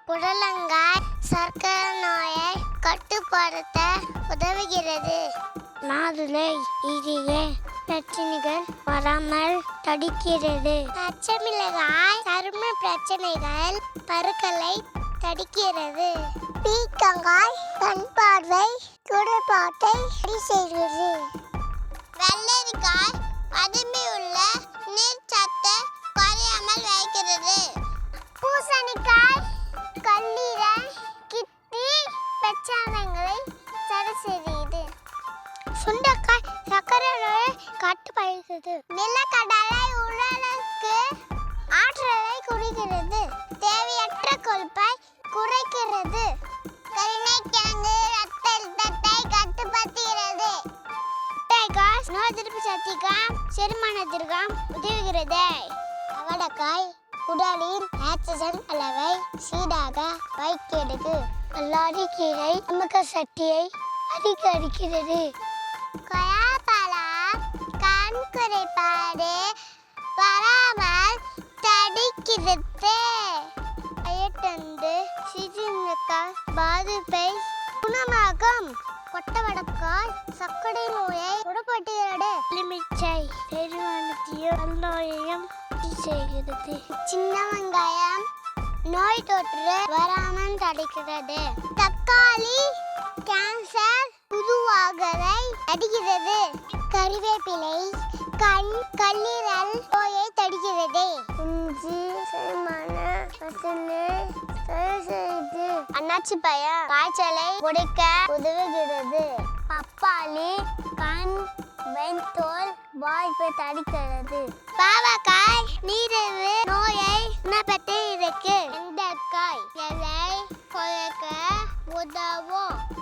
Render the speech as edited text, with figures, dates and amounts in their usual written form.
புடலங்காய் சர்க்கரை நோயை கட்டுப்படுத்த உதவுகிறது. மாதுளை இதய பிரச்சனைகள் வராமல் தடுக்கிறது. பச்சைமிளகாய் சரும பிரச்சனைகள் பருக்களை தடுக்கிறது. பீர்க்கங்காய் கண் பார்வை குறைபாட்டை சரி செய்கிறது. வெள்ளரிக்காய் பதுமையுள்ள நீர்ச்சத்தை குறையாமல் வைக்கிறது. பூசணிக்காய் கல்லீரல் கிட்னி பிரச்சனைகளை சரி செய்கிறது. சுண்டைக்காய் சர்க்கரை நோயை கட்டுப்படுத்துகிறது. நிலக்கடலை உடலுக்கு ஆற்றலை கொடுக்கிறது. தேவையற்ற கொழுப்பை குறைக்கிறது. கருணைக்கிழங்கு ரத்த அழுத்தத்தை கட்டுப்படுத்துகிறது. முட்டைக்காய் நோய் எதிர்ப்பு சக்திக்கும் செரிமானத்திற்கும் உதவுகிறது. அவரைக்காய் உடலின் ஆக்சிஜன் அளவை சீராக வைக்கிறது. கல்லாரிக்கீரை அமுக சக்தியை அதிகரிக்கிறது. கொய்யாப்பழம் கண் குறைபாடு வராமல் தடுக்கிறது. பயத்தண்டு சிறுநீரக பாதிப்பை குணமாக்கும். கொட்டவடக்காய் சர்க்கரை நோயை குணப்படுத்துகிறது. எலுமிச்சை செரிமானத்தையும் நோயையும் செய்கிறது. சின்ன வெங்காயம் நோய் தொற்று வராமல் தடுக்கிறது. தக்காளி கேன்சர் உருவாகுவதை தடுக்கிறது. கறிவேப்பிலை கல்லீரல் நோயை தடுக்கிறது. இஞ்சி செரிமான பிரச்சனை சரி செய்து. அன்னாச்சி பழம் காய்ச்சலை குறைக்க உதவுகிறது. பப்பாளி கண் வெண்தோல் வாய்ப்பை தடுக்கிறது. பாவக்காய் நீரிழிவு நோயை குணப்படுத்த இருக்கு. வெண்டைக்காய் எடை குறைக்க உதவும்.